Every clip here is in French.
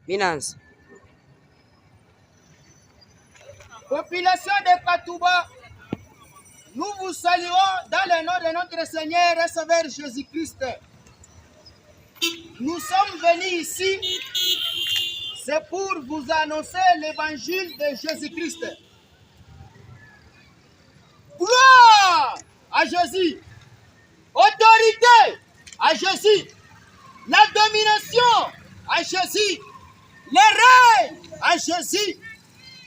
Minance. Population de Katouba, nous vous saluons dans le nom de notre Seigneur et Sauveur Jésus-Christ. Nous sommes venus ici, c'est pour vous annoncer l'évangile de Jésus-Christ. Gloire à Jésus, autorité à Jésus, la domination à Jésus, le règne à Jésus,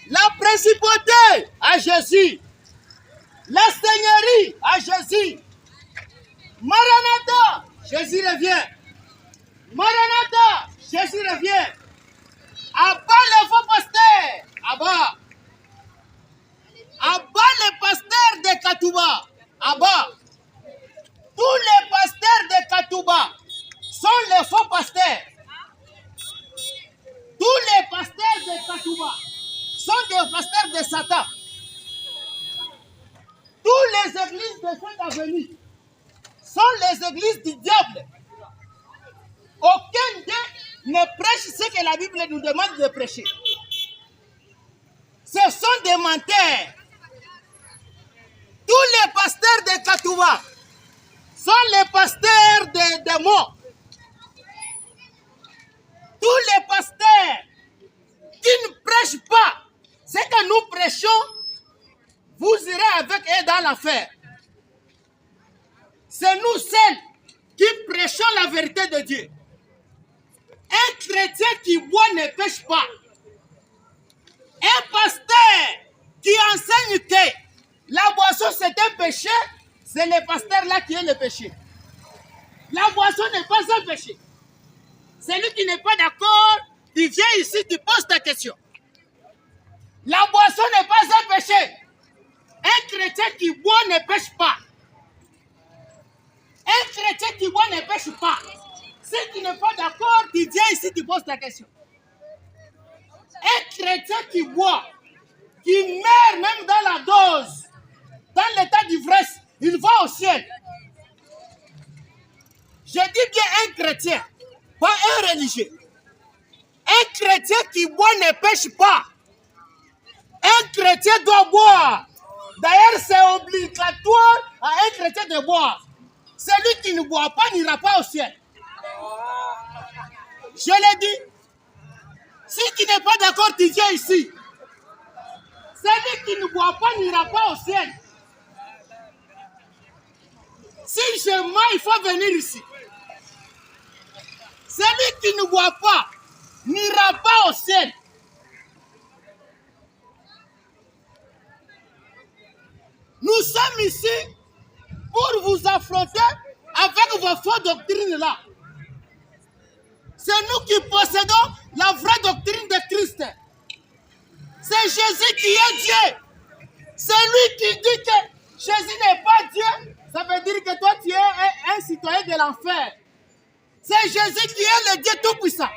la principauté à Jésus, la seigneurie à Jésus. Maranatha, Jésus revient. Maranatha, Jésus revient. Abat les faux pasteurs, abat. Abat les pasteurs de Katouba, abat. Tous les pasteurs de Katouba sont les faux pasteurs. Tous les pasteurs de Katouba sont des pasteurs de Satan. Toutes les églises de cette avenue sont les églises du diable. Aucun d'eux ne prêche ce que la Bible nous demande de prêcher. Ce sont des menteurs. Tous les pasteurs de Katouba sont les pasteurs des démons. Tous les pasteurs qui ne prêchent pas ce que nous prêchons, vous irez avec eux dans l'affaire. C'est nous seuls qui prêchons la vérité de Dieu. Un chrétien qui boit ne pêche pas. Un pasteur qui enseigne que la boisson c'est un péché, c'est le pasteur là qui est le péché. La boisson n'est pas un péché. Celui qui n'est pas d'accord, il vient ici, tu poses ta question. La boisson n'est pas un péché. Un chrétien qui boit ne pêche pas. Un chrétien qui boit ne pêche pas. Si tu n'es pas d'accord, tu viens ici, tu poses ta question. Un chrétien qui boit, qui meurt même dans la dose, dans l'état d'ivresse, il va au ciel. Je dis bien un chrétien, pas un religieux. Un chrétien qui boit ne pêche pas. Un chrétien doit boire. D'ailleurs, c'est obligatoire à un chrétien de boire. Celui qui ne boit pas n'ira pas au ciel. Je l'ai dit. Si tu n'es pas d'accord, tu viens ici. Celui qui ne boit pas n'ira pas au ciel. Si je mens, il faut venir ici. Celui qui ne boit pas n'ira pas au ciel. Nous sommes ici pour vous affronter avec vos fausses doctrines là. C'est nous qui possédons la vraie doctrine de Christ. C'est Jésus qui est Dieu. C'est lui qui dit que Jésus n'est pas Dieu. Ça veut dire que toi tu es un citoyen de l'enfer. C'est Jésus qui est le Dieu tout-puissant.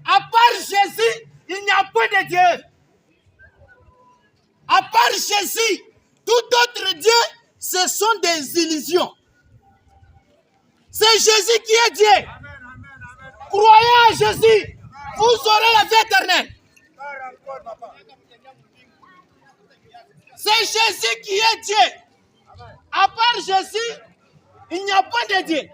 À part Jésus, il n'y a pas de Dieu. À part Jésus, tout autre Dieu, ce sont des illusions. C'est Jésus qui est Dieu. Croyez en Jésus, vous aurez la vie éternelle. C'est Jésus qui est Dieu. À part Jésus, il n'y a pas de Dieu.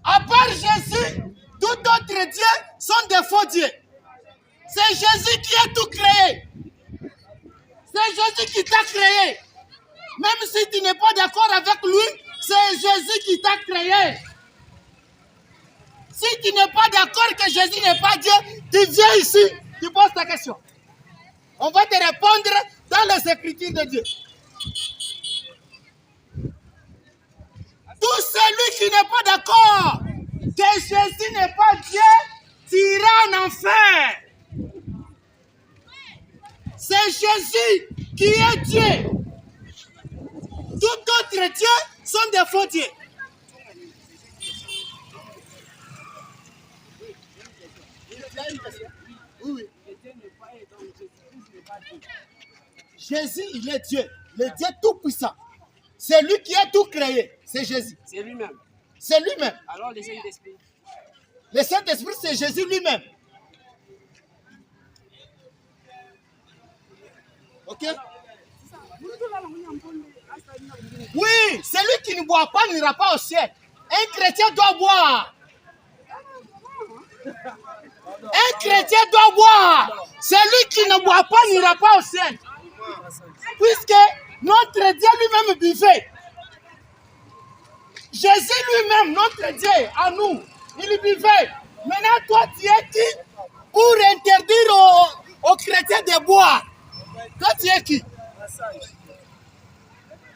À part Jésus, tout autre Dieu sont des faux dieux. C'est Jésus qui a tout créé. C'est Jésus qui t'a créé. Même si tu n'es pas d'accord avec lui, c'est Jésus qui t'a créé. Si tu n'es pas d'accord que Jésus n'est pas Dieu, tu viens ici, tu poses ta question. On va te répondre dans les Écritures de Dieu. Tout celui qui n'est pas d'accord que Jésus n'est pas Dieu, tu iras en enfer. C'est Jésus qui est Dieu. Tout autre Dieu sont des faux dieux. Oui. Jésus, il est Dieu, le Dieu tout-puissant. C'est lui qui a tout créé, c'est Jésus. C'est lui-même. C'est lui-même. Alors les Saint-Esprit. Le Saint-Esprit, c'est Jésus lui-même. Ok? Oui, celui qui ne boit pas n'ira pas au ciel. Un chrétien doit boire. Un chrétien doit boire. Celui qui ne boit pas n'ira pas au ciel. Puisque notre Dieu lui-même buvait. Jésus lui-même, notre Dieu, à nous, il buvait. Maintenant, toi, tu es qui pour interdire aux chrétiens de boire? Toi, tu es qui?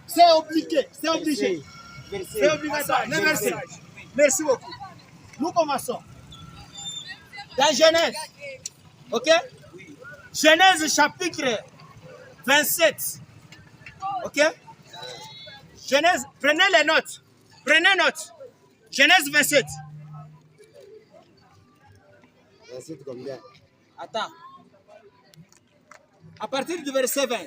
C'est obligé. C'est obligé. C'est obligatoire. Merci. Merci beaucoup. Nous commençons. Dans Genèse. Ok? Genèse chapitre 27. Ok? Genèse, prenez les notes. Prenez note. Genèse 27. 27 combien? Attends. À partir du verset 20.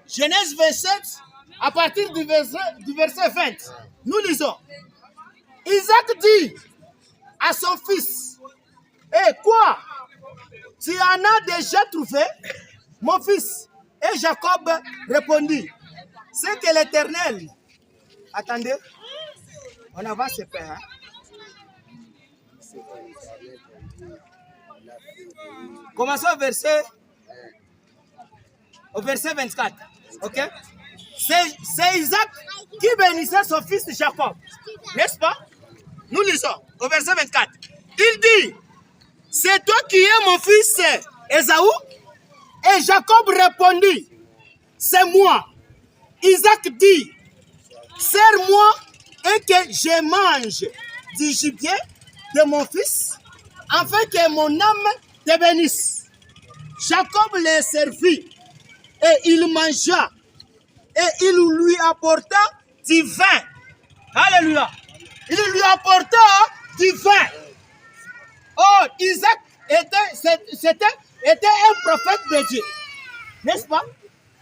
Genèse 27, à partir du verset 20. Nous lisons. Isaac dit à son fils, eh quoi? Tu en as déjà trouvé, mon fils? Et Jacob répondit, c'est que l'Éternel. Attendez, on avance ce père. Commençons au verset 24. Ok? C'est Isaac qui bénissait son fils Jacob. N'est-ce pas? Nous lisons au verset 24. Il dit, c'est toi qui es mon fils Ésaü? Et Jacob répondit, c'est moi. Isaac dit, serre-moi et que je mange du gibier de mon fils, afin que mon âme te bénisse. Jacob les servit et il mangea et il lui apporta du vin. Alléluia. Il lui apporta du vin. Oh, Isaac était un prophète de Dieu. N'est-ce pas?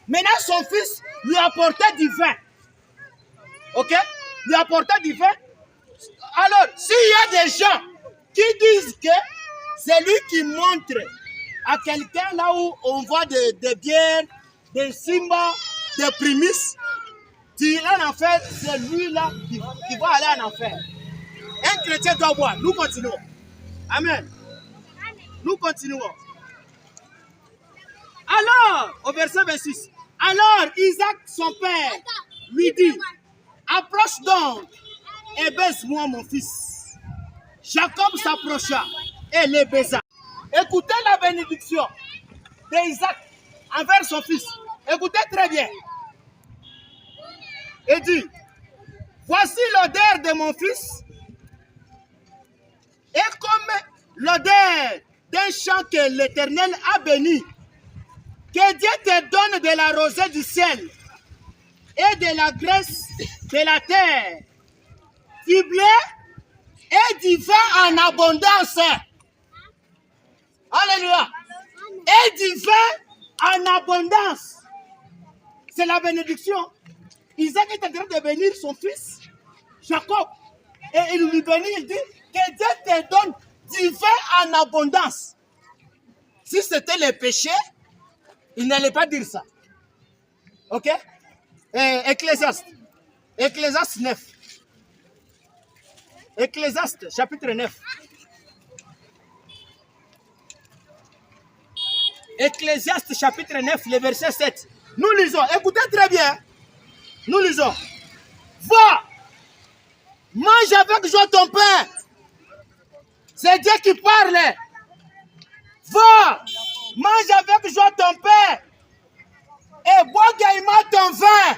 Maintenant, son fils lui apportait du vin. Ok? Lui apportait du vin. Alors, s'il y a des gens qui disent que c'est lui qui montre à quelqu'un là où on voit des bières, des simba, des prémices, tu es en enfer, c'est lui là qui va aller en enfer. Un chrétien doit boire. Nous continuons. Amen. Nous continuons. Alors, au verset 26, alors Isaac, son père, lui dit, approche donc et baise-moi mon fils. Jacob s'approcha et le baisa. Écoutez la bénédiction d'Isaac envers son fils. Écoutez très bien. Il dit, voici l'odeur de mon fils et comme l'odeur d'un champ que l'Éternel a béni, que Dieu te donne de la rosée du ciel et de la graisse de la terre, du blé et du vin en abondance. Alléluia. Et du vin en abondance. C'est la bénédiction. Isaac est en train de bénir son fils, Jacob. Et il lui bénit, il dit que Dieu te donne du vin en abondance. Si c'était le péché, il n'allait pas dire ça. Ok? Ecclésiaste 9. Ecclésiaste, chapitre 9. Ecclésiaste, chapitre 9, le verset 7. Nous lisons, écoutez très bien. Nous lisons. Va, mange avec joie ton pain. C'est Dieu qui parle. Va, mange avec joie ton pain. Et bois gaiement ton vin.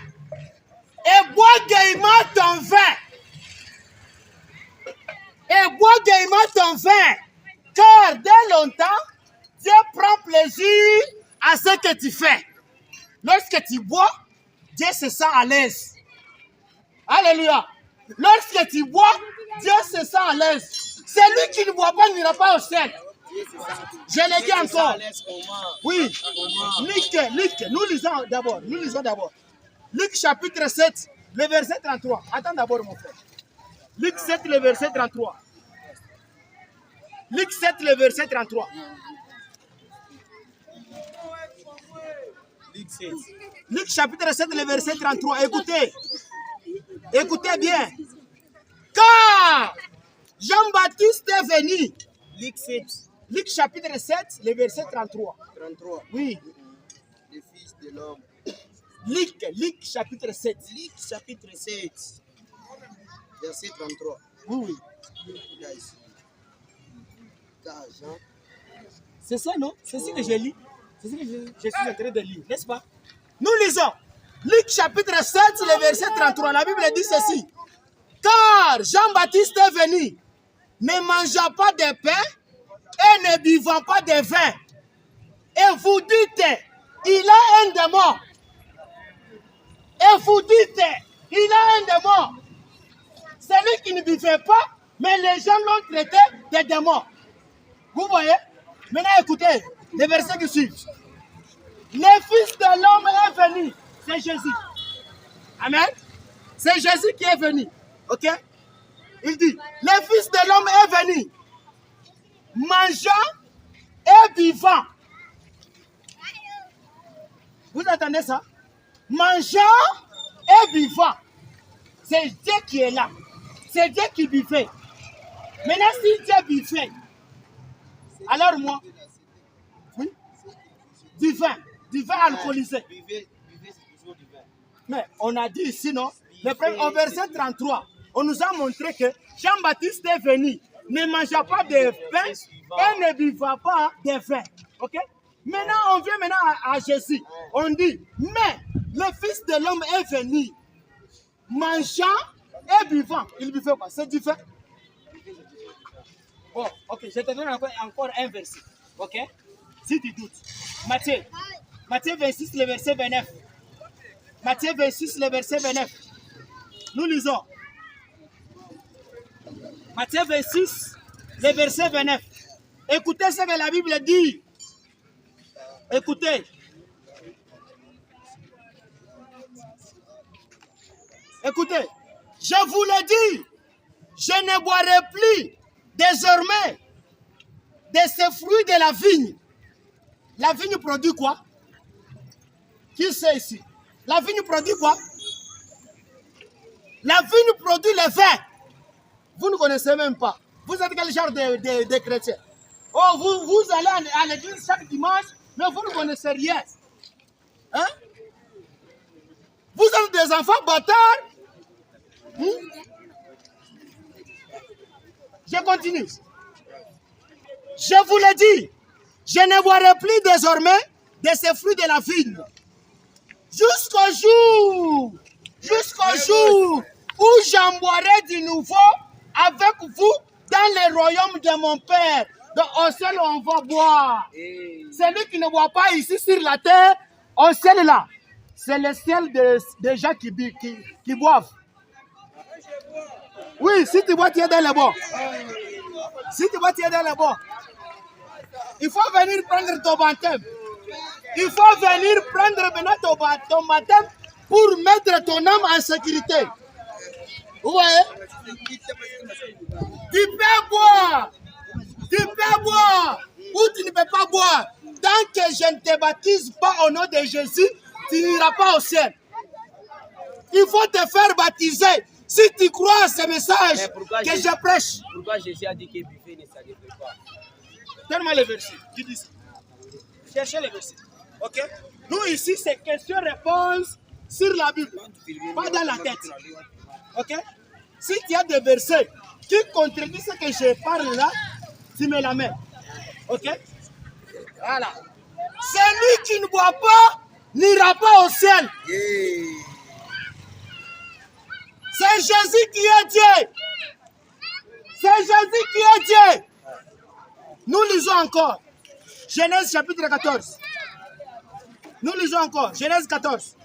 Et bois gaiement ton vin. Et bois gaiement ton vin. Car dès longtemps, Dieu prend plaisir à ce que tu fais. Lorsque tu bois, Dieu se sent à l'aise. Alléluia. Lorsque tu bois, Dieu se sent à l'aise. Celui qui ne boit pas n'ira pas au ciel. Je l'ai dit encore. Oui. Luc, nous lisons d'abord. Luc chapitre 7, le verset 33. Attends d'abord mon frère. Luc 7, le verset 33. Luc 7, le verset 33. Luc chapitre 7, le verset 33. Écoutez. Écoutez bien. Car Jean-Baptiste est venu. Luc 7. Luc chapitre 7, le verset 33. 33. Oui. Le Fils de l'homme. Luc chapitre 7. Luc chapitre 7. Verset 33. Oui. Là, ici. Car Jean. C'est ça, non? C'est ce que je lis. C'est ce que je suis en train de lire, n'est-ce pas? Nous lisons. Luc chapitre 7, le verset 33. La Bible dit ceci. Car Jean-Baptiste est venu, ne mangeant pas de pain et ne buvant pas de vin. Et vous dites, il a un démon. Et vous dites, il a un démon. Celui qui ne buvait pas, mais les gens l'ont traité de démon. Vous voyez? Maintenant écoutez les versets qui suivent. Le Fils de l'homme est venu. C'est Jésus. Amen. C'est Jésus qui est venu. Ok? Il dit, le Fils de l'homme est venu, mangeant et buvant. Vous entendez ça? Mangeant et buvant. C'est Dieu qui est là. C'est Dieu qui buvait. Maintenant, si Dieu buvait, alors moi, oui, du vin alcoolisé. Mais on a dit ici, non? Au verset 33, on nous a montré que Jean-Baptiste est venu, ne mangeant pas de pain et ne buvant pas de vin. Ok? Maintenant, on vient à Jésus. On dit, mais le Fils de l'homme est venu, mangeant et buvant. Il buvait quoi? C'est du vin. Bon, ok, je te donne encore un verset. Ok? Si tu doutes. Matthieu 26, le verset 29. Matthieu 26, le verset 29. Nous lisons. Matthieu 26, le verset 29. Écoutez ce que la Bible dit. Écoutez. Écoutez. Je vous le dis, je ne boirai plus désormais de ces fruits de la vigne. La vigne produit quoi? Qui sait ici? La vigne produit quoi? La vigne produit le vin. Vous ne connaissez même pas. Vous êtes quel genre de chrétien? Oh, vous allez à l'église chaque dimanche, mais vous ne connaissez rien. Hein? Vous êtes des enfants bâtards. Je continue. Je vous le dis, je ne boirai plus désormais de ces fruits de la vigne. Jusqu'au jour où j'en boirai du nouveau avec vous dans le royaume de mon Père. Donc au ciel on va boire. Celui qui ne boit pas ici sur la terre, au ciel là, c'est le ciel des gens qui boivent. Oui, si tu bois, tu es dans le bon. Si tu bois, tu es dans le bon. Il faut venir prendre ton baptême. Il faut venir prendre maintenant ton baptême pour mettre ton âme en sécurité. Vous voyez? Tu peux boire. Tu peux boire. Ou tu ne peux pas boire. Tant que je ne te baptise pas au nom de Jésus, tu n'iras pas au ciel. Il faut te faire baptiser. Si tu crois à ce message que je prêche. Pourquoi Jésus a dit que buffet ne s'adapte pas? Donne-moi le verset. Tu dis ça. Cherchez le verset. Ok? Nous ici, c'est question-réponse sur la Bible. Pas dans la tête. Ok? Si tu as des versets qui contredisent ce que je parle là, tu mets la main. Ok? Voilà. Celui qui ne boit pas n'ira pas au ciel. C'est Jésus qui est Dieu. C'est Jésus qui est Dieu. Nous lisons encore. Genèse chapitre 14. Nous lisons encore. Genèse 14.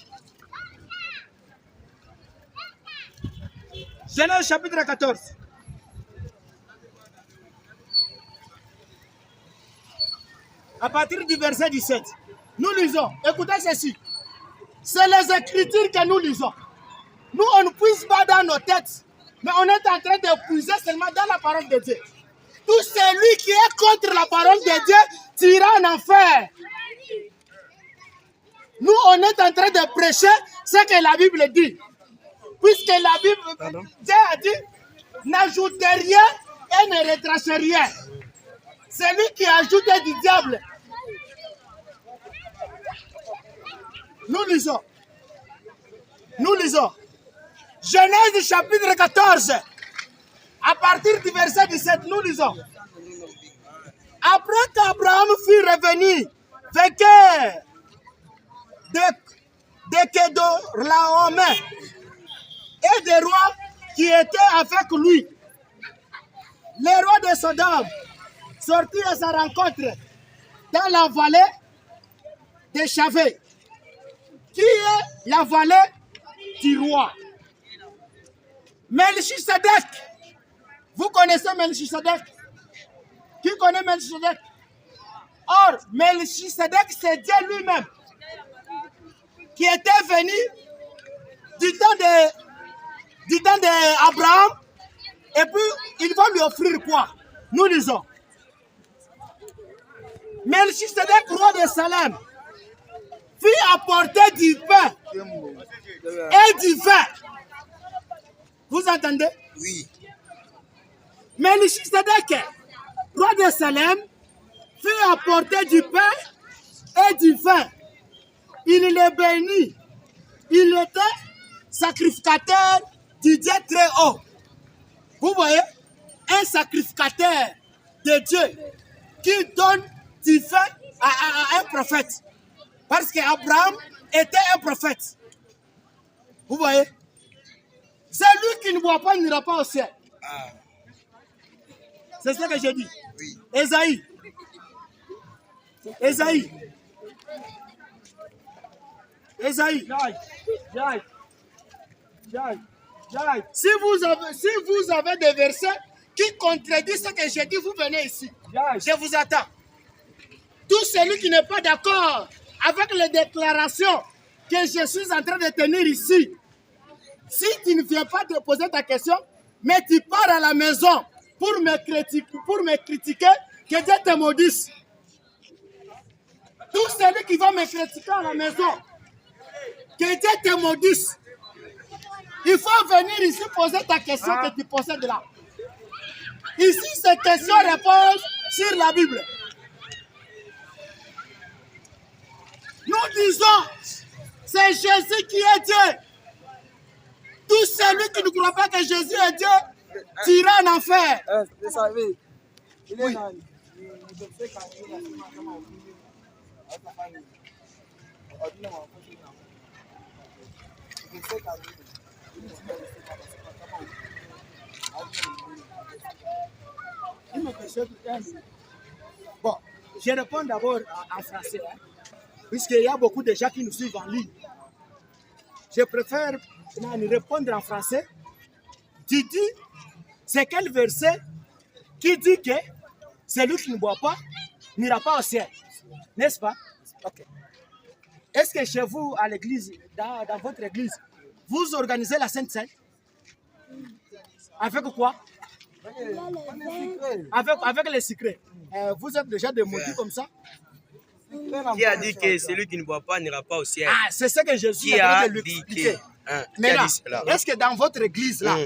Genèse chapitre 14. À partir du verset 17. Nous lisons. Écoutez ceci. C'est les Écritures que nous lisons. Nous, on ne puise pas dans nos têtes, mais on est en train de puiser seulement dans la parole de Dieu. Tout celui qui est contre la parole de Dieu ira en enfer. Nous, on est en train de prêcher ce que la Bible dit. Puisque la Bible, Dieu a dit, n'ajoutez rien et ne retracez rien. Celui qui ajoute est du diable. Nous lisons. Nous lisons. Genèse chapitre 14. À partir du verset 17, nous lisons. Après qu'Abraham fut revenu, vainqueur de Kedorlaomer et des rois qui étaient avec lui, les rois de Sodome sortirent à sa rencontre dans la vallée de Chavé, qui est la vallée du roi. Melchisedec, vous connaissez Melchisedec? Qui connaît Melchisedec? Or, Melchisedec, c'est Dieu lui-même qui était venu du temps d'Abraham, et puis il va lui offrir quoi? Nous lisons. Melchisedec, roi de Salem, fit apporter du pain et du vin. Vous entendez? Oui. Melchisedec, roi de Salem, fit apporter du pain et du vin. Il les bénit. Il était sacrificateur du Dieu très haut. Vous voyez, un sacrificateur de Dieu qui donne du vin à un prophète. Parce qu'Abraham était un prophète. Vous voyez? Celui qui ne boit pas n'ira pas au ciel. Ah. C'est ce que j'ai dit. Oui. Ésaïe. Ésaïe. Ésaïe. Si vous avez des versets qui contredisent ce que j'ai dit, vous venez ici. Je vous attends. Tout celui qui n'est pas d'accord avec les déclarations que je suis en train de tenir ici, si tu ne viens pas te poser ta question, mais tu pars à la maison pour me critiquer, que Dieu te maudisse. Tout celui qui va me critiquer à la maison, que Dieu te maudisse. Il faut venir ici poser ta question que tu possèdes là. Ici, c'est question-réponse sur la Bible. Nous disons, c'est Jésus qui est Dieu. Tout celui qui ne croit pas que Jésus est Dieu, t'ira en enfer. Vous savez, Oui. Bon, je réponds d'abord en français, hein, puisqu'il y a beaucoup de gens qui nous suivent en ligne. Je préfère répondre en français. Tu dis, c'est quel verset qui dit que celui qui ne boit pas n'ira pas au ciel? N'est-ce pas? Ok. Est-ce que chez vous, à l'église, dans votre église, vous organisez la Sainte Seine? Avec quoi? Avec les secrets. Vous êtes déjà des maudits comme ça? qui a dit que celui qui ne boit pas n'ira pas au ciel? Ah, c'est ce que je suis en train de lui expliquer. Maintenant, est-ce que dans votre église, là,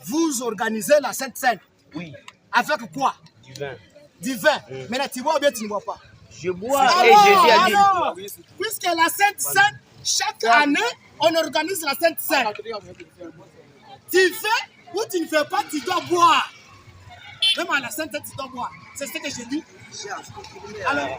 vous organisez la Sainte Seine? Oui. Avec quoi? Du vin. Du vin. Maintenant, tu bois ou bien tu ne bois pas? Je bois et Jésus a dit. Alors, puisque la Sainte Seine, chaque année, on organise la Sainte Seine. Tu fais ou tu ne fais pas, tu dois boire. Même à la Sainte Seine, tu dois boire. C'est ce que je dis. Alors,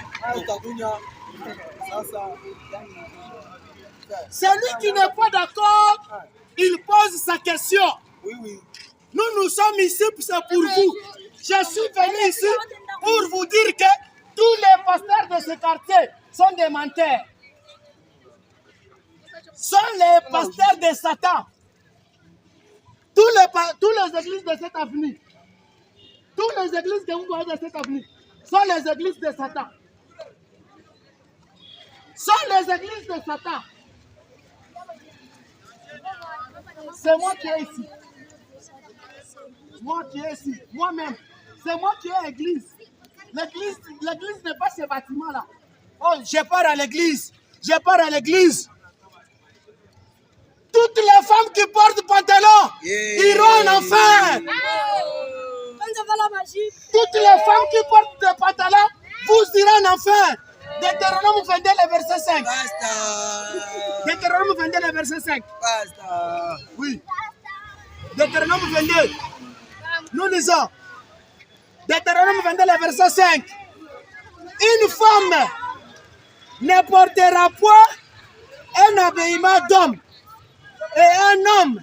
celui qui n'est pas d'accord, il pose sa question. Nous sommes ici, c'est pour vous. Je suis venu ici pour vous dire que tous les pasteurs de ce quartier sont des menteurs. Sont les pasteurs de Satan. Tous les églises de cette avenue. Toutes les églises que vous voyez de cette avenue sont les églises de Satan. Sont les églises de Satan. C'est moi qui est ici. Moi qui est ici. Moi-même. C'est moi qui ai l'église. L'église n'est pas ce bâtiment-là. Oh, je pars à l'église. Je pars à l'église. Toutes les femmes qui portent pantalon iront en enfer. Toutes les femmes qui portent des pantalons, vous irez en enfer. Deutéronome 22, le verset 5. Deutéronome 22, le verset 5. Oui. Deutéronome 22. Nous lisons. Deutéronome 22, le verset 5. Une femme ne portera point un habillement d'homme. Et un homme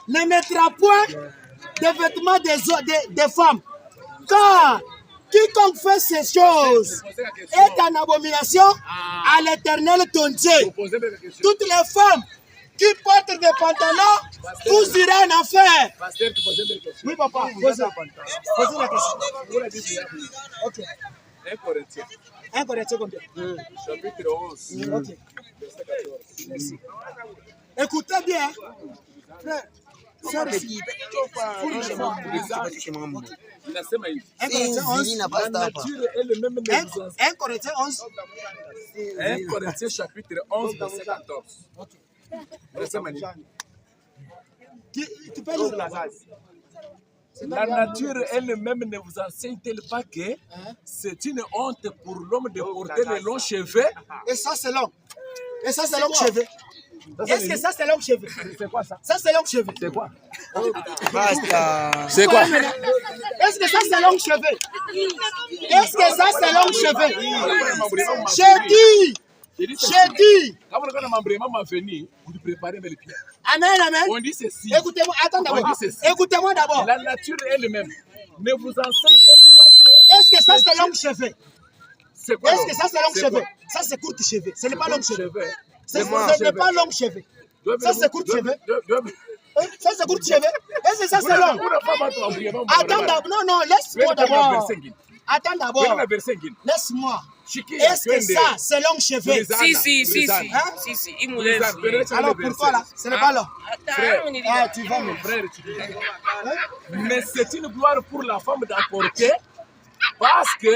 ne mettra point de vêtements des femmes. Car quiconque fait ces choses est en abomination à l'Éternel ton Dieu. Toutes les femmes qui portent des pantalons, vous irez en enfer. Oui, papa, posez la question. Ok. 1 Corinthiens combien? Chapitre 11. Ok. Merci. Écoutez bien, frère. Inasema hivi. 1 Corinthiens 11. 1 Corinthiens chapitre 11 verset 14. Inasema hivi. Tu peux lire la base. La nature elle-même ne vous enseigne-t-elle pas que c'est une honte pour l'homme de porter les longs cheveux? Et ça, c'est long. Et ça, c'est long cheveux. Est-ce que ça, c'est long cheveux? C'est quoi ça? Ça, c'est long cheveux. C'est quoi? C'est quoi? Est-ce que ça, c'est long cheveux? Est-ce que ça, c'est long cheveux? J'ai dit. Quand on a un membre venu, vous préparez mes pieds. Amen, amen. On dit ceci. Écoutez-moi, attends d'abord. Écoutez-moi d'abord. La nature elle-même ne vous enseigne-t-elle pas que... Est-ce que ça, c'est long cheveux? C'est quoi? Est-ce que ça, c'est long cheveux? Ça, c'est court cheveux. Ce n'est pas long cheveux. Ce n'est pas long cheveux. Ça, c'est court cheveux. Ça, c'est court cheveux. Est-ce que ça, c'est long? Attends d'abord. Non, laisse-moi d'abord. Attends d'abord. Laisse-moi. Est-ce que ça, c'est long cheveux? Si. Il me laisse. Alors pourquoi là? Ce n'est pas long. Frère, tu vas mon frère. Mais c'est une gloire pour la femme d'apporter parce que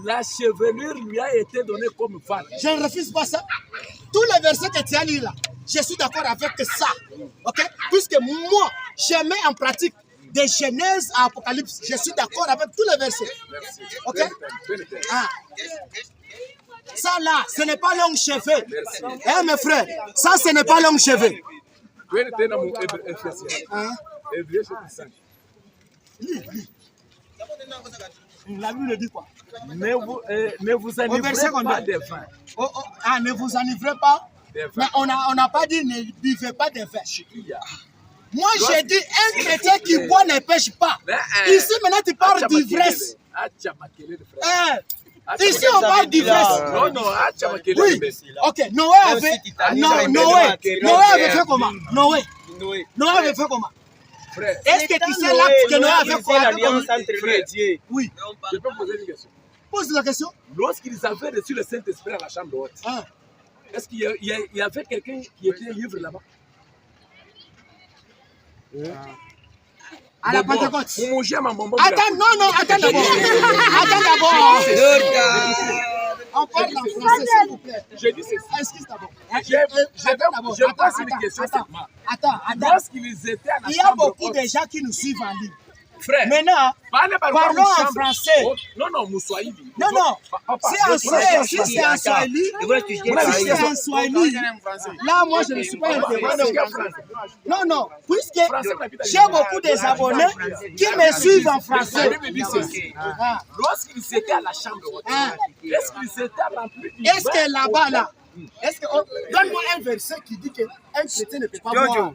la chevelure lui a été donnée comme femme. Je ne refuse pas ça. Tous les versets que tu as lus là, je suis d'accord avec ça. Ok? Puisque moi, je mets en pratique de Genèse à Apocalypse. Je suis d'accord avec tous les versets. Ok? Ah. Ça là, ce n'est pas long cheveux. Eh mes frères, ça ce n'est pas long cheveux. La Bible dit quoi? Ne vous enivrez pas de vin. Ne vous enivrez pas. Mais on n'a pas dit ne buvez pas de vin. Moi, j'ai dit un chrétien qui boit ne pêche pas. Ici, maintenant, tu parles d'ivresse. Ici, on parle d'ivresse. Oui. Ok, Noé avait fait comment? Noé avait fait comment? Est-ce que tu sais l'acte que Noé avait fait l'alliance entre lui et Dieu? Oui. Je peux poser une question. Pose la question. Lorsqu'ils avaient reçu le Saint-Esprit à la chambre haute, est-ce qu'il y avait quelqu'un qui était ivre là-bas? À la Pentecôte. Attends, non, attends d'abord. On parle en français, s'il vous plaît. Je dis ceci. Excuse d'abord. Je pose une question. Attends. Lorsqu'ils étaient à la chambre haute, il y a beaucoup de gens qui nous suivent en ligne. Frère, maintenant, parlons en français. Non, Moussaïdi. Non. Si c'est en Swahili, là, moi, je ne suis pas intéressé. Non, puisque j'ai beaucoup d'abonnés qui me suivent en français. Lorsqu'ils étaient à la chambre haute, est-ce qu'ils étaient remplis du Est-ce que là-bas, là, donne-moi un verset qui dit qu'un chrétien ne peut pas boire.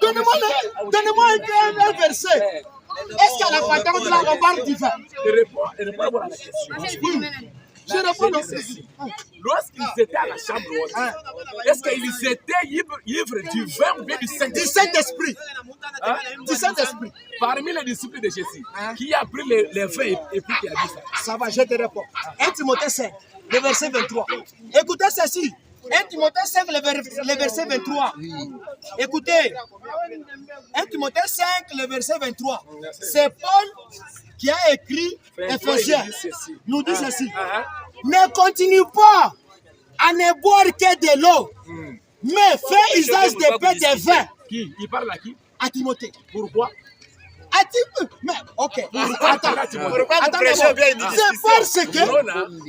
Donnez-moi un verset. Est-ce qu'à la Pentecôte, là, on parle du vin? Réponds à la question. Je réponds non. Lorsqu'ils étaient à la chambre haute, est-ce qu'ils étaient ivres du vin ou bien du Saint-Esprit? Du Saint-Esprit. Parmi les disciples de Jésus, qui a pris les vins et puis qui a dit ça? Ça va, je te réponds. 1 Timothée 5, le verset 23. Écoutez ceci. 1 Timothée 5, le verset 23. Écoutez. 1 Timothée 5, le verset 23. C'est Paul qui a écrit Éphésiens nous dit Ah, ceci. ah, Ne continue pas à ne boire que de l'eau, mais fais usage de pain et de vin. Qui? Il parle à qui? À Timothée. Pourquoi? Mais ok, Pourquoi attends. Pourquoi Attends d'abord.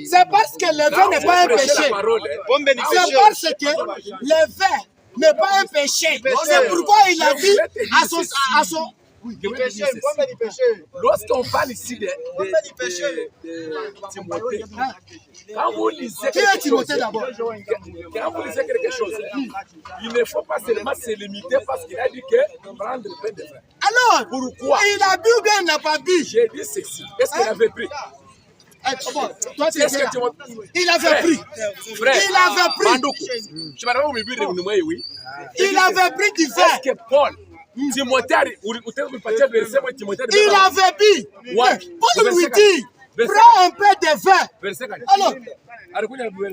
C'est parce que le vin n'est pas un péché. C'est parce que le vin n'est pas un péché. C'est pourquoi il a dit à son Lorsqu'on parle ici de Timothée, quand vous lisez Qui est Timothée d'abord? quand vous lisez quelque chose, il ne faut pas seulement se limiter parce qu'il a dit que prendre le pain de vin. Alors, Pourquoi? il a bu ou bien il n'a pas bu? J'ai dit ceci. Est-ce qu'il avait pris? Toi, tu Est-ce étais que là. Timothée... Il avait pris. Frère, Il avait pris. Bandoukou, je m'arrête où me dire oui. Il avait pris du vin. Est-ce que Paul, Timothée, ou Timothée, Il avait bu. Ouais. Paul lui Verset dit, Verset prends un peu de vin. Verset 4. Alors,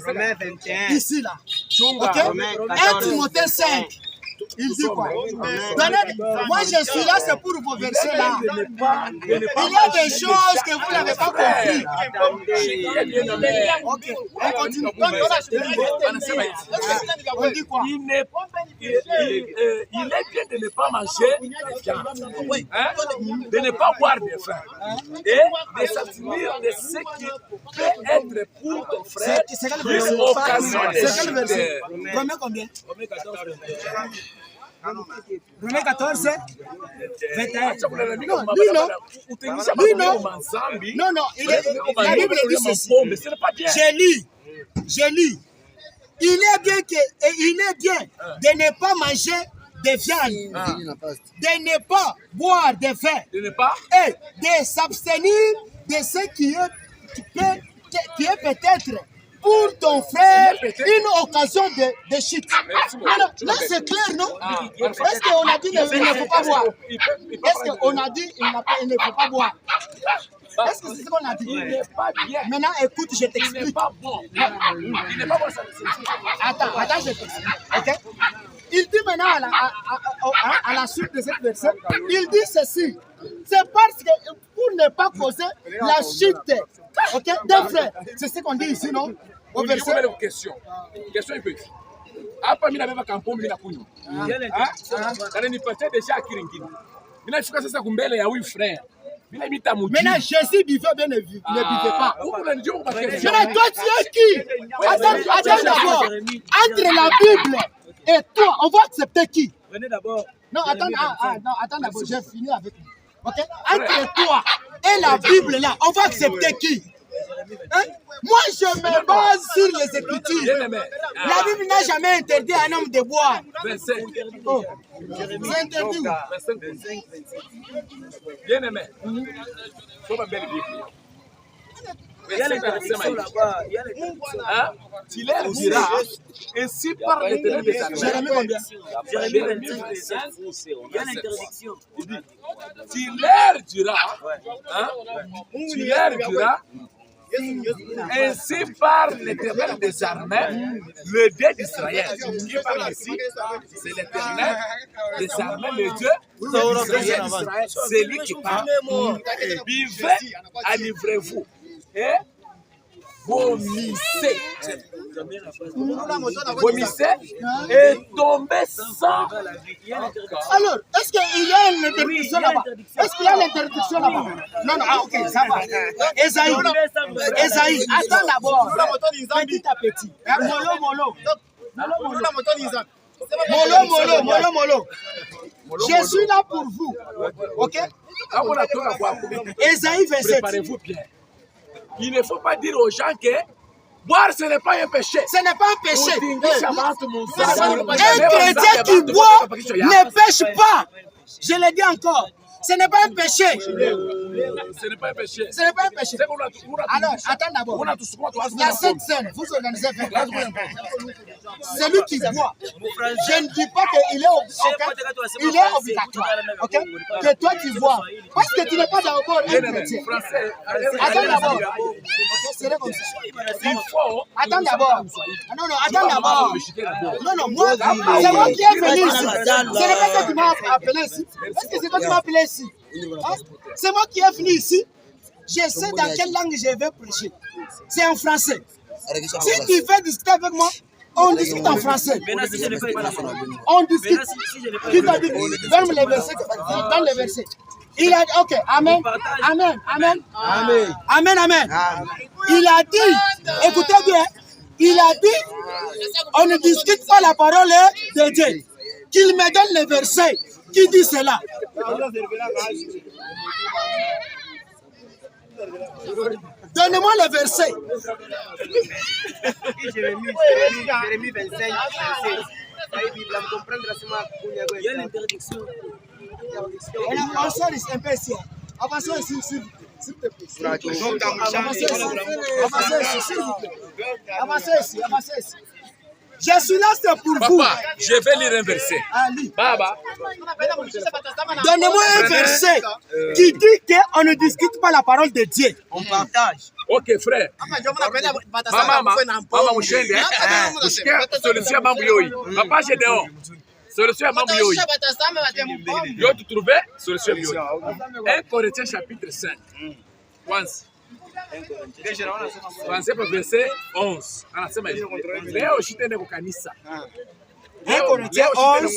Romains 21. ici là. Chunga. Ok? 1 Timothée 5. Il dit quoi? Moi je suis là, c'est pour vos versets là. Il y a des choses que vous n'avez pas compris. Ok, on continue. On dit quoi? Il est bien de ne pas manger de viande, hein? De ne pas boire de vin et de s'abstenir de ce qui peut être pour ton frère une occasion C'est quel de verset? chuter. Romains combien? Romains 14, 21. Non, non, la Bible dit ceci. J'ai lu. Il est bien de ne pas manger de viande, de ne pas boire de vin, et de s'abstenir de ce qui est peut-être pour ton frère une occasion de chute. Alors, là, c'est clair, non? Est-ce qu'on a dit qu'il ne faut pas boire? Est-ce qu'on a dit qu'il ne faut pas boire? Est-ce que c'est ce qu'on a dit? Il n'est pas bien. Maintenant, écoute, je Il n'est t'explique. pas bon. Il n'est pas bon, ça. Attends, je t'explique. Ok? Il dit maintenant à la suite de cette verset, il dit ceci. C'est parce que pour ne pas causer la chute, ok, d'un frère. C'est ce qu'on dit ici, non? Au Vous verset. avez une question. Question un peu. Hapa mimi nabeba kampuni mimi nakunywa. Kana nipatie deja kiringini. Mimi nafika sasa kumbele ya huyu frère. Mimi naita mujini. Maintenant, Jésus buvait bien ne buvait pas. Huko unanijua kwa question. Mais toi, tu es qui? Attends d'abord. Entre la Bible et toi, on va accepter qui? Venez d'abord. Non, attends d'abord, j'ai fini avec lui. Ok? Entre toi et la Bible là, on va accepter qui? Hein? Moi, je me base sur les Écritures. La Bible n'a jamais interdit à un homme de boire. Oh. C'est interdit. Bien aimé. Soma mbele Biblia. Il y a l'interdiction là-bas. Il y a l'interdiction. Hein? Tu leur diras, ainsi par l'Éternel des armées. Jérémie combien? Jérémie 25, verset 5. Il y a l'interdiction. Tu leur diras, hein? Tu leur diras, ainsi par l'Éternel des armées, le Dieu d'Israël. Qui parle ici, c'est l'Éternel des armées, le Dieu d'Israël. C'est lui qui parle. Buvez, enivrez-vous et vomissez. Vomissez et tombez sans. Alors, est-ce qu'il y a une interdiction là-bas? Est-ce qu'il y a l'interdiction là-bas? Non, ok, ça va. Esaïe, attends d'abord. Petit à petit. Mollo. Je suis là pour vous. Ok? Esaïe 27. Préparez-vous bien. Il ne faut pas dire aux gens que boire ce n'est pas un péché. Ce n'est pas un péché. Un Un chrétien qui boit ne pêche pas. Je le dis encore. Ce n'est pas un péché. Ce n'est pas un péché. Ce n'est pas un péché. Alors, attends d'abord. Il y a cette scène. Vous organisez 24 heures. Celui qui boit, je ne dis pas qu'il est obligatoire. Ok? Que toi tu bois. Parce que tu n'es pas d'abord un chrétien. Attends d'abord. C'est comme ça. Attends d'abord. Non, attends d'abord. Non, moi, c'est moi qui est venu ici. Ce n'est pas toi qui m'as appelé ici. Est-ce que c'est toi qui m'as appelé ici? C'est moi qui est venu ici je sais dans quelle langue je vais prêcher. C'est en français. Si tu veux discuter avec moi, on discute en français. On discute. Qui t'a dit? Donne les versets. Donne les versets. Il a dit, ok, amen, amen, amen, amen, amen, amen. Il a dit, écoutez bien, il a dit, on ne discute pas la parole de Dieu. Qu'il me donne les versets qui dit cela. Donnez-moi les versets. Jérémie 25, 26. Il y a l'interdiction. Avancez un peu ici. Avancez ici, s'il te plaît. Avancez ici. Je suis là, c'est pour vous. Papa, je vais lire un verset. Ali. Baba. Donnez-moi un verset qui dit qu'on ne discute pas la parole de Dieu. On partage. Ok, frère. Mama, mshende. Solution mambo yoi. Papa, j'ai dehors. Solution mambo yoi. Yo, tu trouvais solution yoi. 1 Corinthiens chapitre 5. Once. Tuanze kwa verset 11. Anasema hivi. Leo shitende kwa kanisa. 1 Corinthiens 11.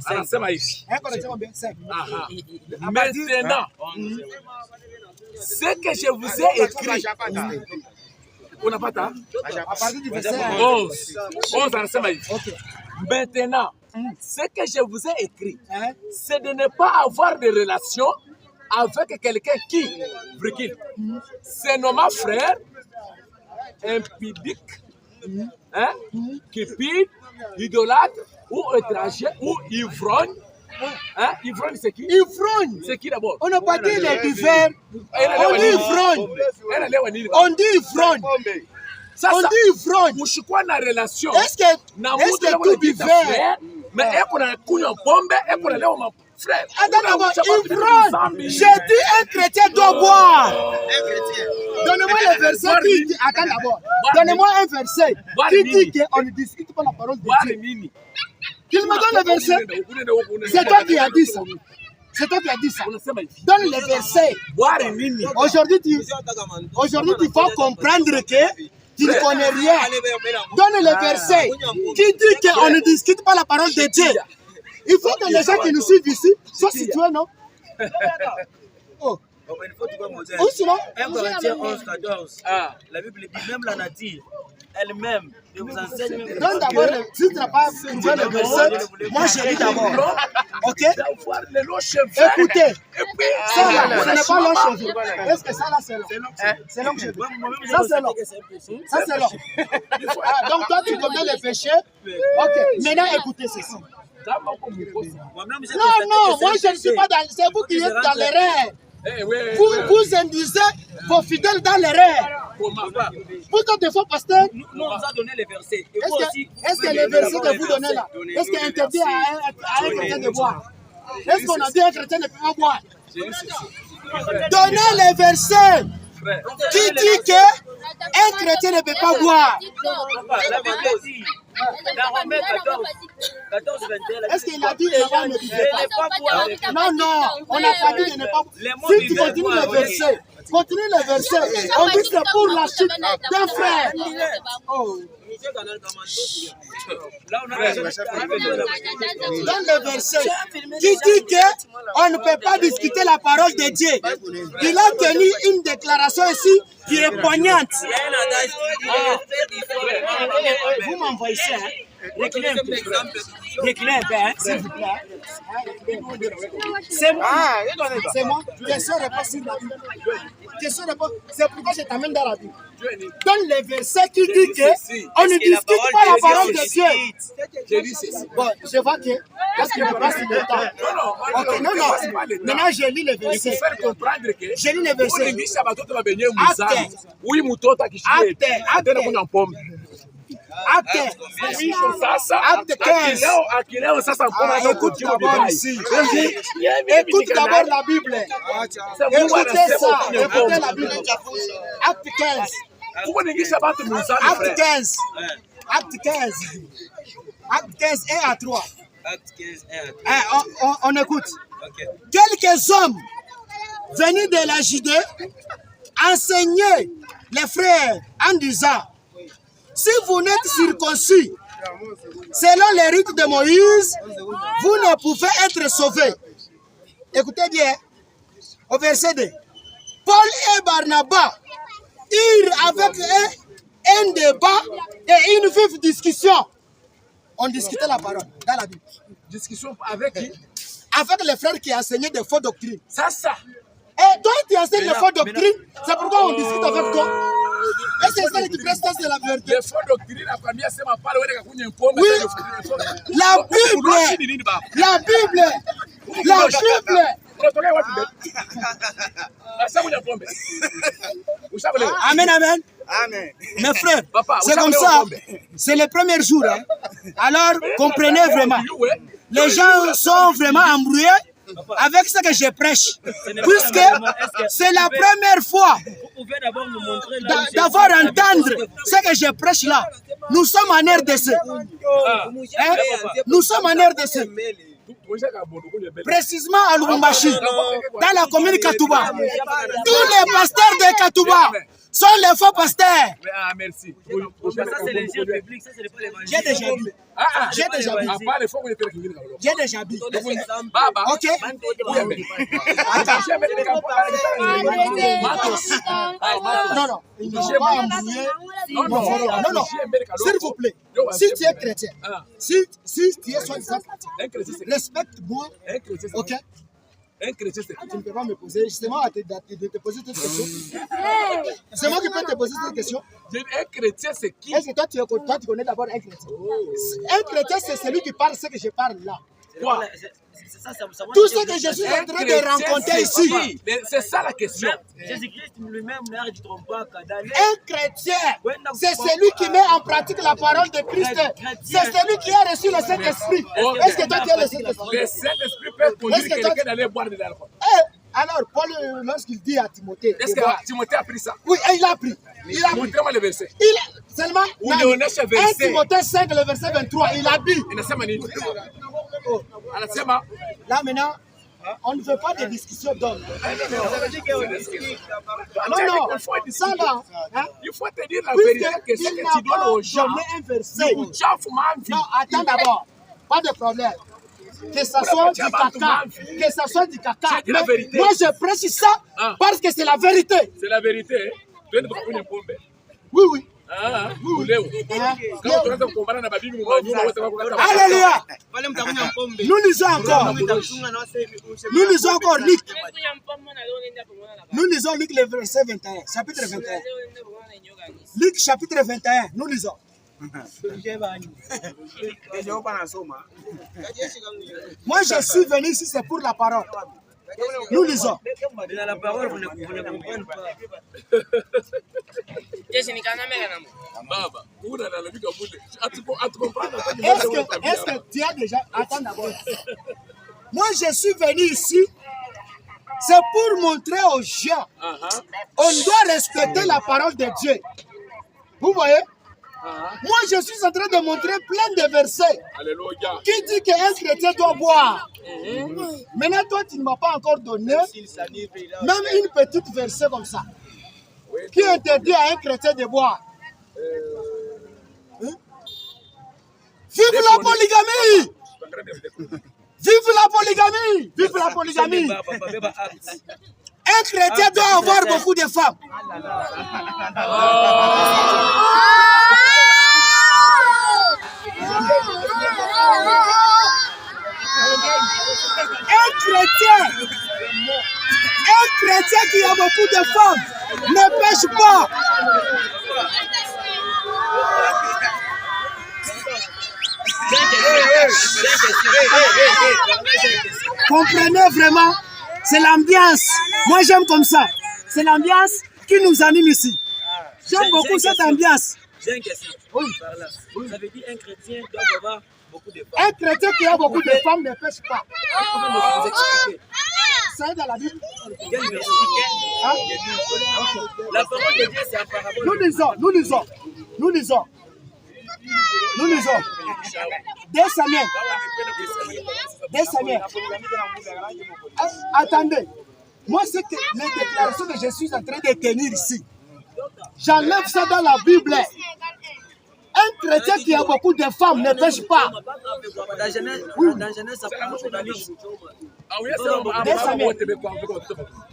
Anasema hivi. 1 Corinthiens 5. Maintenant, ce que je vous ai écrit. On n'a pas ça? À partir du verset 11 anasema hivi. Maintenant, ce que je vous ai écrit, c'est de ne pas avoir de relation avec quelqu'un qui, c'est nommé frère, impudique, cupide, idolâtre, ou étranger, ou ivrogne. Ivrogne, c'est qui? Ivrogne. C'est qui d'abord? On n'a pas dit les divers. On dit ivrogne. On dit ivrogne. On dit ivrogne. Mushikwa na relation. Est-ce que tout divers? Mais est-ce qu'on a couillon pombe? Est-ce qu'on a l'air mon frère? Attends d'abord, ivrogne. J'ai dit un chrétien doit boire. Donnez-moi le verset qui dit. Attends d'abord. Donnez-moi un verset qui dit qu'on ne discute pas la parole de Dieu. Qu'il me donne le verset. C'est toi qui as dit ça. C'est toi qui as dit ça. Donne le verset. Aujourd'hui, tu vas comprendre que tu ne connais rien. Donne le verset qui dit qu'on ne discute pas la parole de Dieu. Il faut que les gens qui nous suivent ici soient situés, non? Oh. Où sinon? 1 Corinthiens 11, 14. La Bible dit même la nature elle-même ne vous enseigne. Donne d'abord, si tu n'as pas trouvé le verset, moi je lis d'abord. Ok? Écoutez, ça là, ce n'est pas long cheveu. Est-ce que ça là c'est long? C'est long cheveu. Ça c'est long. Ça c'est long. Donc toi tu commets le péché. Ok, maintenant écoutez ceci. Non, moi je ne suis pas dans. C'est vous qui êtes dans l'erreur. Vous induisez vos fidèles dans l'erreur. Pourquoi des fois, pasteur? Nous on nous a donné les versets. Est-ce que les versets que vous donnez là, est-ce qu'il est interdit à un chrétien de boire? Est-ce qu'on a dit à un chrétien ne peut pas boire? Donnez les versets qui dit qu'un chrétien ne peut pas boire. La Bible dit, dans Romains 14, 21, est-ce qu'il a dit ne pas boire? Non, on n'a pas dit de ne pas boire. Si tu continues le verset, on dit que c'est pour la chute d'un frère. Oh. Dans le verset qui dit qu'on ne peut pas discuter la parole de Dieu, il a tenu une déclaration ici qui est poignante. Vous m'envoyez ça, hein? Reculez un peu, s'il vous plaît. C'est moi. C'est moi. Question réponse sur la Bible. Question réponse. C'est pourquoi je t'amène dans la Bible. Donne le verset qui dit qu'on ne discute pas la parole de Dieu. Bon, je vois que. Est-ce qu'il me passe le temps? Non. Maintenant, je lis le verset. Je lis le verset. Acte 15. Écoute d'abord ici. Écoute d'abord la Bible. Écoutez ça. Écoutez la Bible. Acte 15. Acte 15. Acte 15. Acte 15, 1 à 3. Acte 15, 1 à 3. On écoute. quelques hommes venus de la Judée enseignaient les frères en disant, si vous n'êtes circoncis selon les rites de Moïse, vous ne pouvez être sauvés. Écoutez bien, au verset 2. Paul et Barnabas eurent avec eux un débat et une vive discussion. On discutait la parole dans la Bible. Discussion avec qui? Avec les frères qui enseignaient des fausses doctrines. Ça. Et toi, tu enseignes des fausses doctrines. C'est pourquoi on discute avec toi. Et c'est ça qui presse, c'est la vérité. Les fausses doctrines, la première, c'est ma parole. Oui, la Bible. Amen, amen. Mes frères, c'est comme ça. C'est le premier jour. Hein. Alors, comprenez vraiment. Les gens sont vraiment embrouillés avec ce que je prêche. Puisque c'est la première fois d'avoir entendre ce que je prêche là. Nous sommes en RDC. Hein? Nous sommes en RDC. Précisément à Lubumbashi, dans la commune Katouba. Tous les pasteurs de Katouba sont les faux pasteurs. Ah, merci. Ça, c'est les yeux publics, ça, c'est pas l'évangile. J'ai déjà vu. J'ai déjà vu. J'ai déjà vu. Ok. Non, non. Ils ne sont pas embrouillés. Non. S'il vous plaît. Si tu es chrétien, si tu es soi-disant chrétien, respecte-moi. Ok. Un chrétien, c'est tu ne peux pas me poser justement de te poser cette question. C'est moi qui peux te poser cette question. Un chrétien, c'est qui? Est-ce que toi, tu connais d'abord un chrétien? Un chrétien, c'est celui qui parle ce que je parle là. Quoi? Tout ce que je suis en train de rencontrer ici. C'est ça la question. Jésus-Christ lui-même n'a dit trompe pas. Un chrétien, c'est celui qui met en pratique la parole de Christ. C'est celui qui a reçu le Saint-Esprit. Est-ce que toi tu as le Saint-Esprit? Le Saint-Esprit peut conduire quelqu'un d'aller boire de l'alcool. Alors, Paul, lorsqu'il dit à Timothée. Est-ce que Timothée a pris ça? Oui, il a pris. Montrez-moi le verset. Seulement, 1 Timothée 5, le verset 23, il a dit. Là maintenant, on ne veut pas de discussion d'hommes. Non, ça là. Il faut te dire la vérité que ce que tu donnes aux gens. Un verset. Non, attends d'abord. Pas de problème. Que ça soit du caca. Que ça soit du caca. Moi, je prêche ça parce que c'est la vérité. C'est la vérité. Oui. Alléluia. Nous lisons encore. Luc. Nous lisons Luc le verset 21. Chapitre 21. Luc chapitre 21. Nous lisons. Moi, je suis venu ici, c'est pour la parole. Nous lisons. La parole, vous ne comprenez pas. Est-ce que tu as déjà... Attends d'abord. Moi, je suis venu ici, c'est pour montrer aux gens, on doit respecter la parole de Dieu. Vous voyez? Moi, je suis en train de montrer plein de versets qui dit qu'un chrétien doit boire. Maintenant, toi, tu ne m'as pas encore donné même une petite verset comme ça qui interdit à un chrétien de boire. Vive la polygamie! Vive la polygamie! Vive la polygamie! Un chrétien doit avoir beaucoup de femmes. Un chrétien qui a beaucoup de femmes ne pêche pas. Comprenez vraiment, c'est l'ambiance. Moi j'aime comme ça. C'est l'ambiance qui nous anime ici. J'aime beaucoup cette ambiance. J'ai une question. Oui. Ça veut dire un chrétien doit avoir beaucoup de femmes. Un chrétien qui a beaucoup de femmes ne pêche pas. Vous expliquer. C'est dans la Bible. La parole de Dieu, c'est apparemment. Nous lisons. Nous lisons. 2 Samuel. 2 Samuel. Attendez. Moi, c'est que les déclarations que je suis en train de tenir ici, j'enlève ça dans la Bible. Un chrétien qui a beaucoup de femmes ne pêche pas. Dans Genèse, ça parle de la liste.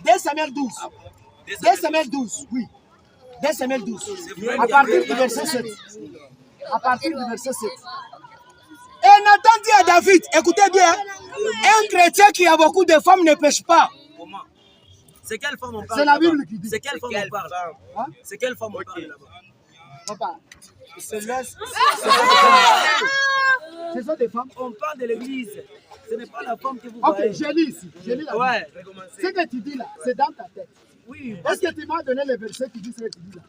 2 Samuel 12. 2 Samuel 12, oui. 2 Samuel 12. À partir du verset 7. À partir du verset 7. Et Nathan dit à David, écoutez bien, un chrétien qui a beaucoup de femmes ne pêche pas. Comment? C'est quelle femme on parle? C'est la Bible qui dit. C'est quelle femme on parle? Hein? C'est quelle femme on parle là-bas? Papa, ce sont des femmes. On parle de l'église. Ce n'est pas la femme que vous Ok, voyez. je lis ici. Je lis la Bible. Ouais. Ce que tu dis là, c'est dans ta tête. Oui. Est-ce que tu m'as donné le verset qui dit ce que tu dis là?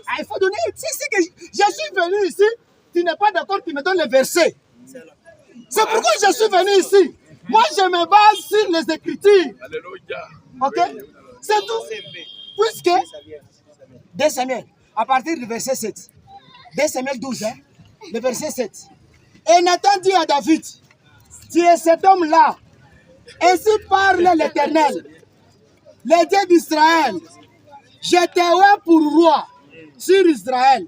Ah, il faut donner. Si que je suis venu ici, tu n'es pas d'accord, tu me donnes le verset. C'est pourquoi je suis venu ici. Moi, je me base sur les Écritures. Alléluia. Ok? C'est tout. Puisque 2 Samuel, à partir du verset 7. 2 Samuel 12, hein, le verset 7. Et Nathan dit à David, tu es cet homme-là. Ainsi parle l'Éternel, le Dieu d'Israël. Je t'ai eu pour roi sur Israël.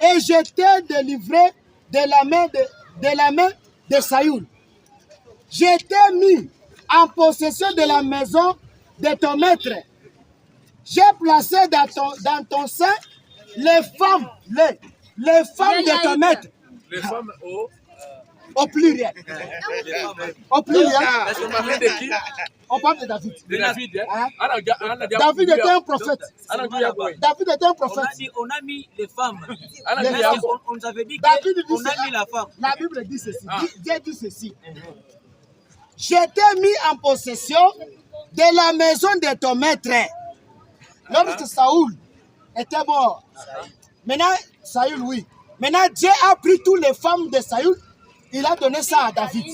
Et je t'ai délivré de la main de Saül. Je t'ai mis en possession de la maison de ton maître. J'ai placé dans ton sein les femmes de ton maître. Les femmes au pluriel. Au pluriel. On parlait de qui? On parle de David. De David. Hein? David était un prophète. David était un prophète. On a mis les femmes. On nous avait dit qu'on a mis la femme. La Bible dit ceci. Dieu dit ceci. Je t'ai mis en possession de la maison de ton maître. Lorsque Saül était mort. Maintenant, Saül, oui. Maintenant, Dieu a pris toutes les femmes de Saül. Il a donné ça à David.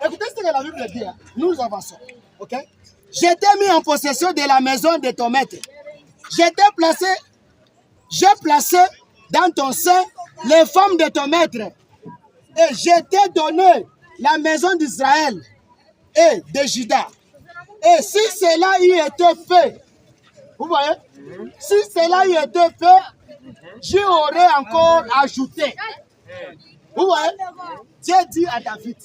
Écoutez ce que la Bible dit. Hein. Nous avançons. Ok? Je t'ai mis en possession de la maison de ton maître. J'ai placé dans ton sein les femmes de ton maître. Et je t'ai donné la maison d'Israël et de Juda. Et si cela y était fait, vous voyez, si cela y était fait, j'y aurais encore ajouté. Vous voyez, Dieu dit à David,